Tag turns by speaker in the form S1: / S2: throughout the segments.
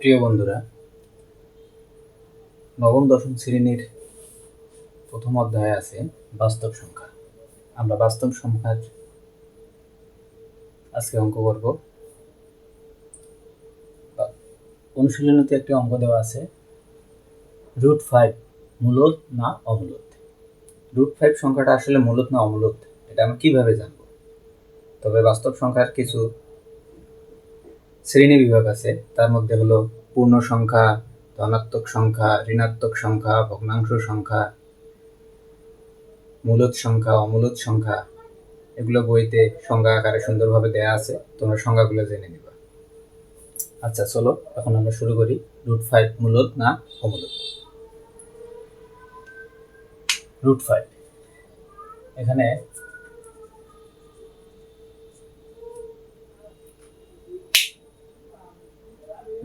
S1: প্রিয় বন্ধুরা, নবম দশম শ্রেণীর প্রথম অধ্যায়ে আছে বাস্তব সংখ্যা। আমরা বাস্তব সংখ্যার আজকে অঙ্ক করব। অনুশীলনীতে একটি অঙ্ক দেওয়া আছে, √5 মূলদ না অমূলদ। √5 সংখ্যাটা আসলে মূলদ না অমূলদ এটা আমরা কিভাবে জানব? তবে বাস্তব সংখ্যার কিছু শ্রেণী বিভাগ আছে, তার মধ্যে হলো পূর্ণ সংখ্যা, ধনাত্মক সংখ্যা, ঋণাত্মক সংখ্যা, ভগ্নাংশ সংখ্যা, মূলদ সংখ্যা, অমূলদ সংখ্যা। এগুলো বইতে সংজ্ঞা আকারে সুন্দরভাবে দেয়া আছে, তোমরা সংজ্ঞাগুলো জেনে নিবা। আচ্ছা চলো এখন আমরা শুরু করি। √5 মূলদ না অমূলদ? √5 এখানে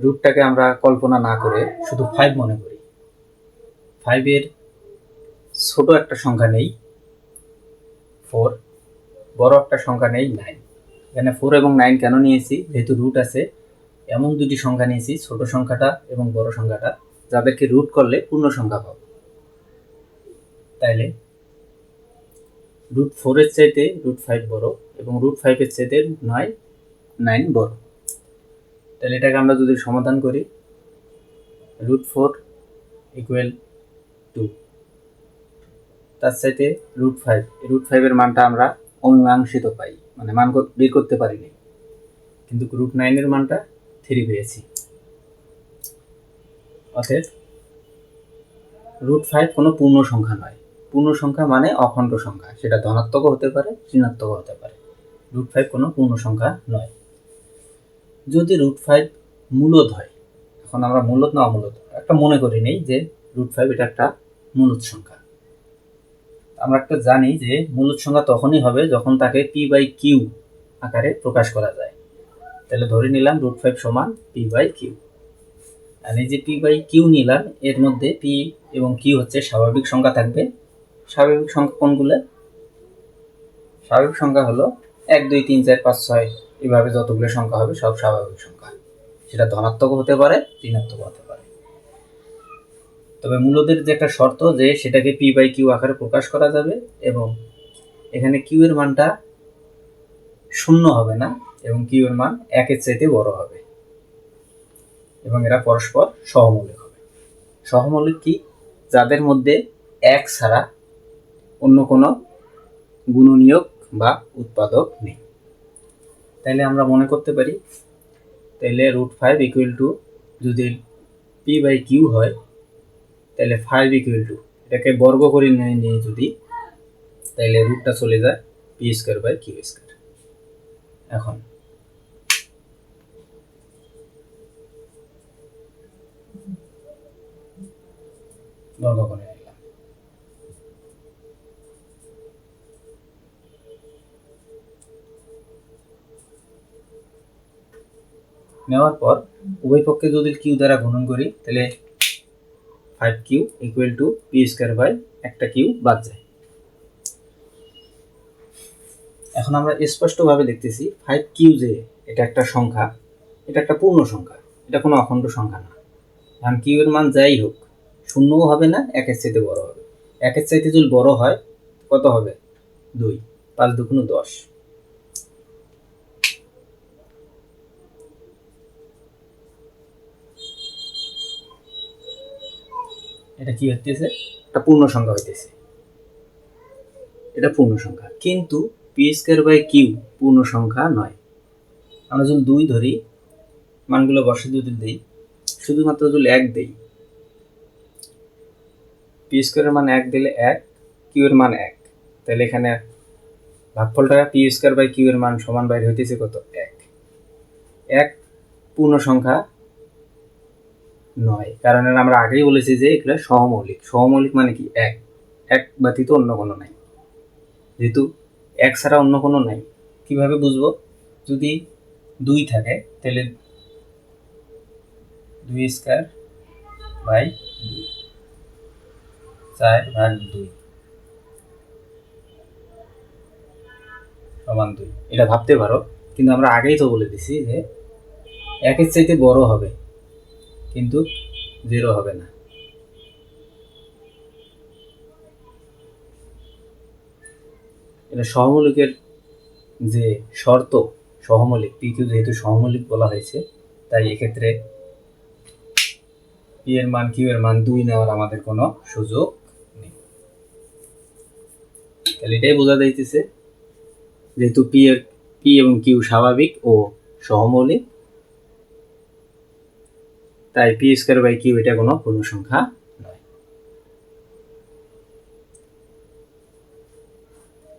S1: রুটটাকে আমরা কল্পনা না করে শুধু 5 মনে করি। 5 এর ছোট একটা সংখ্যা নেই 4, বড় একটা সংখ্যা নেই 9। এখানে 4 এবং 9 কেন নিয়েছি? যেহেতু রুট আছে, এমন দুটি সংখ্যা নিয়েছি, ছোট সংখ্যাটা এবং বড় সংখ্যাটা, যাদেরকে রুট করলে পূর্ণ সংখ্যা পাবো। তাইলে √4 এর চাইতে √5 বড় এবং √5 এর চাইতে 9 বড়। তাহলে এটাকে আমরা যদি সমাধান করি, √4 = 2, তার চাইতে √5 এর মানটা আমরা অমীমাংসিত পাই, মানে মান বের করতে পারিনি, কিন্তু √9 এর মানটা 3 পেয়েছি। অতএব √5 কোনো পূর্ণ সংখ্যা নয়। পূর্ণ সংখ্যা মানে অখণ্ড সংখ্যা, সেটা ধনাত্মকও হতে পারে, ঋণাত্মকও হতে পারে। √5 কোনো পূর্ণ সংখ্যা নয়। যদি √5 মূলদ হয়, এখন আমরা মূলদ না অমূলদ একটা মনে করি নেই যে √5 এটা একটা মূলদ সংখ্যা। আমরা একটা জানি যে মূলদ সংখ্যা তখনই হবে যখন তাকে p/q আকারে প্রকাশ করা যায়। তাহলে ধরে নিলাম √5 সমান p/q। আর এই যে p/q নিলাম, এর মধ্যে p এবং q হচ্ছে স্বাভাবিক সংখ্যা থাকবে। স্বাভাবিক সংখ্যা কোনগুলো? স্বাভাবিক সংখ্যা হলো 1 2 3 4 5 6, এভাবে যতগুলো সংখ্যা হবে সব স্বাভাবিক সংখ্যা। সেটা ধনাত্মক হতে পারে, ঋণাত্মক হতে পারে। তবে মূলদের যে একটা শর্ত, যে সেটাকে p/q আকারে প্রকাশ করা যাবে এবং এখানে q এর মানটা 0 হবে না এবং q এর মান 1 এর চাইতে বড় হবে এবং এরা পরস্পর সহমৌলিক হবে। সহমৌলিক কি? যাদের মধ্যে 1 ছাড়া অন্য কোনো গুণনীয়ক বা উৎপাদক নেই। তাইলে আমরা মনে করতে পারি, তাইলে √5 যদি p/q হয়, তাহলে 5 এটাকে বর্গ করে নিয়ে যদি, তাহলে রুটটা চলে যায় p²/q²। এখন বর্গ করে নিলাম। নেওয়ার পর উভয় পক্ষে যদি q দ্বারা গুণন করি, তাহলে 5q = p²/একটা q বাদ যায়। এখন আমরা স্পষ্টভাবে দেখতেছি 5q যে এটা একটা সংখ্যা, এটা একটা পূর্ণ সংখ্যা, এটা কোনো অখণ্ড সংখ্যা না। কারণ q এর মান যাই হোক, 0ও হবে না, 1 এর চাইতে বড় হবে। 1 এর চাইতে যদি বড় হয় কত হবে? 2, 5 2 10। এটা কি হইতেছে? একটা পূর্ণ সংখ্যা হইতেছে, এটা পূর্ণ সংখ্যা। কিন্তু p²/q পূর্ণ সংখ্যা নয়। আমরা যদি 2 ধরি, মানগুলো বসে যদি দিই, শুধুমাত্র যদি 1 দেই, p² এর মান 1 দিলে 1, q এর মান 1, তাহলে এখানে ভাগফলটা p²/q এর মান সমান বাইরে হইতেছে কত? 1। 1 পূর্ণ সংখ্যা নয়, কারণ আমরা আগেই বলেছি যে এগুলো সহমৌলিক। সহমৌলিক মানে কি? 1 ব্যতীত অন্য কোনো নাই। যেহেতু 1 ছাড়া অন্য কোনো নাই, কিভাবে বুঝবো? যদি 2 থাকে, তাহলে 2²/2, 4/2 সমান 2। এটা ভাবতে পারো, কিন্তু আমরা আগেই তো বলে দিছি যে 1 এর চাইতে বড় হবে কিন্তু 0 হবে না। এটা সহমৌলিকের যে শর্ত, সহমৌলিক পি কিউ যেহেতু সহমৌলিক বলা হয়েছে, তাই এক্ষেত্রে পি এর মান কিউ এর মান 2 নেওয়ার আমাদের কোনো সুযোগ নেই। তাহলে এটাই বোঝা যাইতেছে যেহেতু পি এবং কিউ স্বাভাবিক ও সহমৌলিক, তাই পি স্কয়ার বাই কিউ এটা কোনো পূর্ণ সংখ্যা নয়।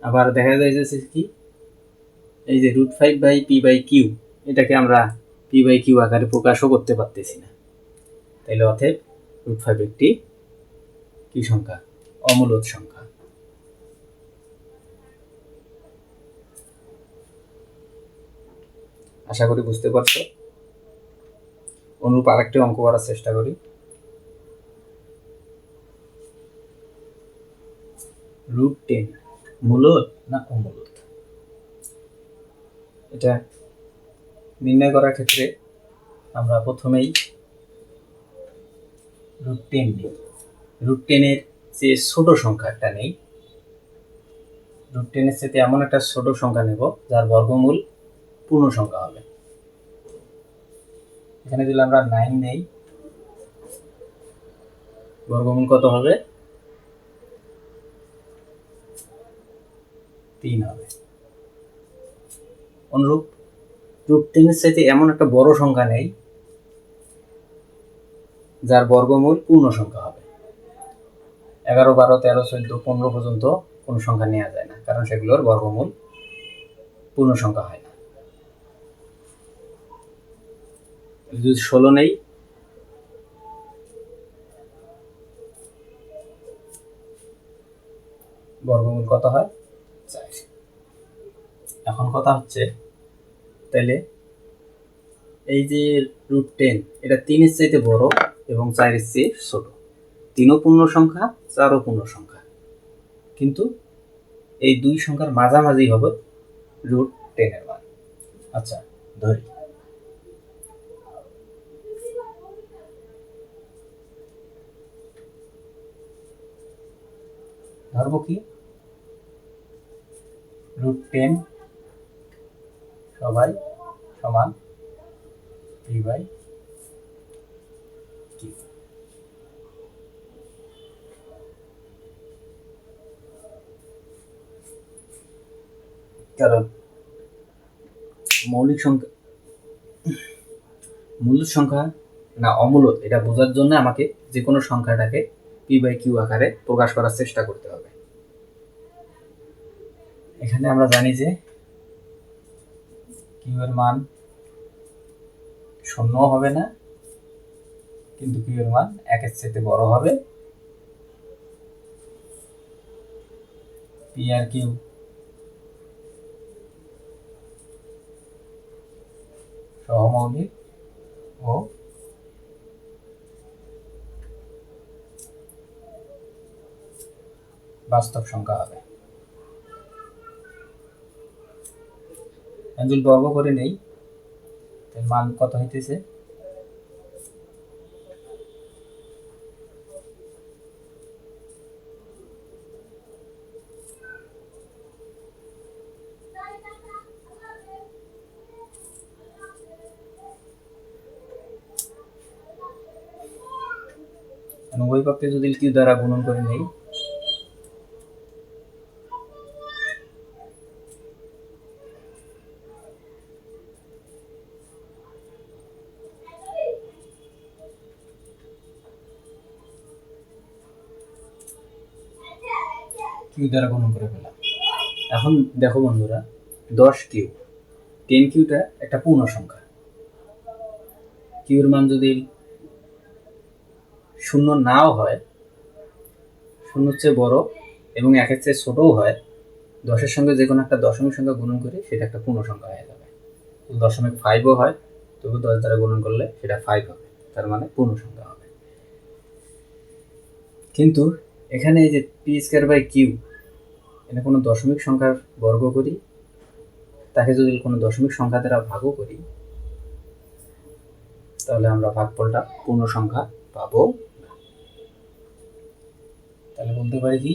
S1: আবার দেখা যাইতেছে কি, এই যে √5 বাই পি বাই কিউ, এটাকে আমরা পি বাই কিউ আকারে প্রকাশও করতে পারতেছি না। তাইলে অতএব √5 একটি কি সংখ্যা? অমূলদ সংখ্যা। আশা করি বুঝতে পারছো। অনুরূপ আরেকটি অঙ্ক করার চেষ্টা করি। √10 মূলদ না অমূলদ, এটা নির্ণয় করার ক্ষেত্রে আমরা প্রথমেই √10 নিই। √10 এর যে ছোট সংখ্যাটা নেই, √10 এর সাথে এমন একটা ছোট সংখ্যা নেব যার বর্গমূল পূর্ণ সংখ্যা হবে। এখানে যদি আমরা 9 নেই, বর্গমূল কত হবে? 3 হবে। অনুরূপ √10 এর সাথে এমন একটা বড় সংখ্যা নেই যার বর্গমূল পূর্ণ সংখ্যা হবে। 11, 12, 13, 14, 15 পর্যন্ত কোনো সংখ্যা নেওয়া যায় না, কারণ সেগুলোর বর্গমূল পূর্ণ সংখ্যা হয় না। যদি 16 নেই, বর্গমূল কত হয়? 4। এখন কথা হচ্ছে, তাহলে এই যে √10 এটা 3 এর চাইতে বড় এবং 4 এর চেয়ে ছোট। 3ও পূর্ণ সংখ্যা, 4ও পূর্ণ সংখ্যা, কিন্তু এই দুই সংখ্যার মাঝামাঝি হবে √10 এর মান। আচ্ছা, ধরি ধরবো কি √10 সবাই সমান পি বাই কিউ। কারণ মৌলিক সংখ্যা মূলদ সংখ্যা না অমূলদ এটা বোঝার জন্য আমাকে যে কোনো সংখ্যাটাকে পি বাই কিউ আকারে প্রকাশ করার চেষ্টা করতে হবে। এখানে আমরা জানি যে কিউ এর মান 0 হবে না, কিন্তু কিউ এর মান 1 এর চেয়ে বড় হবে। পি আর কিউ সহমৌলিক ও বাস্তব সংখ্যা হবে। যদি বর্গ করে নেই, মান কত হইতেছে? উভয় পক্ষে যদি কিউ দ্বারা গুণন করে নেই, কিউ দ্বারা গুণন করে ফেলাম। এখন দেখো বন্ধুরা, 10 কিউ 10 কিউটা একটা পূর্ণ সংখ্যা। কিউর মান যদি 0 নাও হয়, 0 চেয়ে বড় এবং 1 এর চেয়ে ছোটও হয়, 10-এর সঙ্গে যে কোনো একটা দশমিক সংখ্যা গুণন করে সেটা একটা পূর্ণ সংখ্যা হয়ে যাবে। 0.5ও হয়, তবু 10 দ্বারা গুণন করলে সেটা 5 হবে, তার মানে পূর্ণ সংখ্যা হবে। কিন্তু এখানে এই যে পি স্কয়ার বাই কিউ, এটা কোনো দশমিক সংখ্যার বর্গ করি, তাকে যদি কোনো দশমিক সংখ্যা দ্বারা ভাগও করি, তাহলে আমরা ভাগফলটা পূর্ণ সংখ্যা পাবো না। তাহলে বলতে পারি কি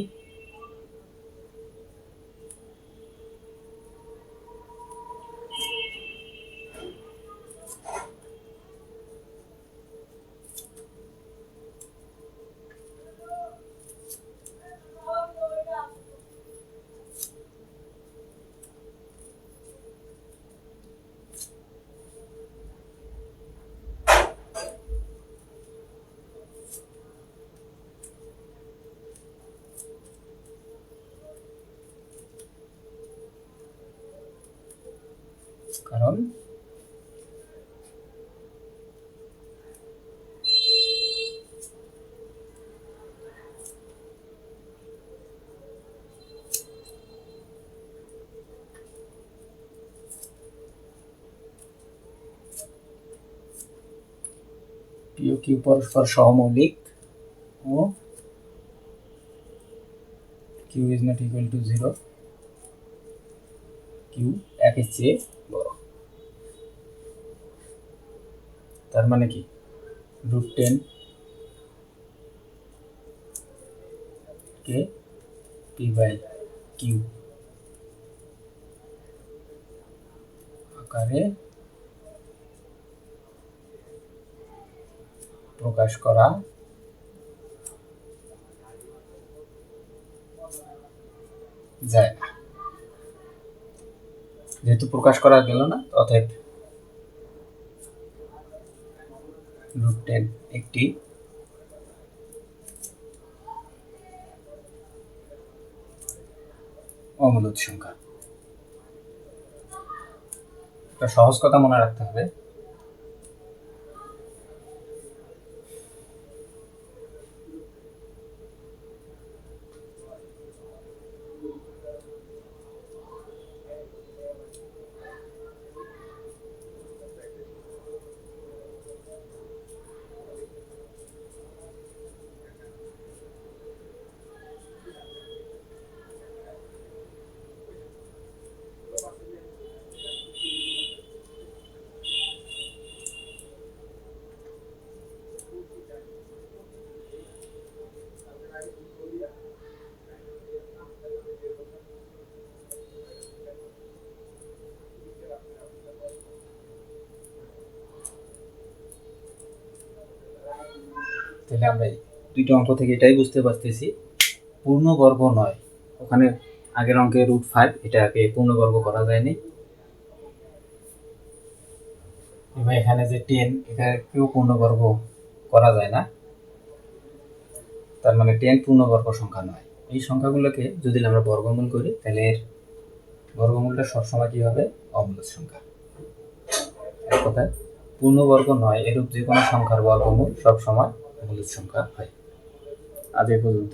S1: কারণ পি ও কিউ পরস্পর সহমৌলিক ও Q is not equal to 0, Q একের চেয়ে বড়। তার মানে কি √10 কে পি বাই কিউ আকারে প্রকাশ করা যায় না। যেহেতু প্রকাশ করা গেল না, অতএব √10 একটি অমূলদ সংখ্যা। একটা সহজ কথা মনে রাখতে হবে, তাহলে আমরা দুইটা অঙ্ক থেকে এটাই বুঝতে পারতেছি পূর্ণবর্গ নয়। ওখানে আগের অঙ্কে √5 এটাকে পূর্ণবর্গ করা যায়নি, এবার এখানে যে 10 এটাকেও পূর্ণবর্গ করা যায় না। তার মানে 10 পূর্ণবর্গ সংখ্যা নয়। এই সংখ্যাগুলোকে যদি আমরা বর্গমূল করি তাহলে এর বর্গমূলটা সবসময় কি হবে? অমূলদ সংখ্যা। এক কথায় পূর্ণবর্গ নয় এরূপ যে কোনো সংখ্যার বর্গমূল সবসময় মূলদ সংখ্যা হয়। আজ এই পর্যন্ত।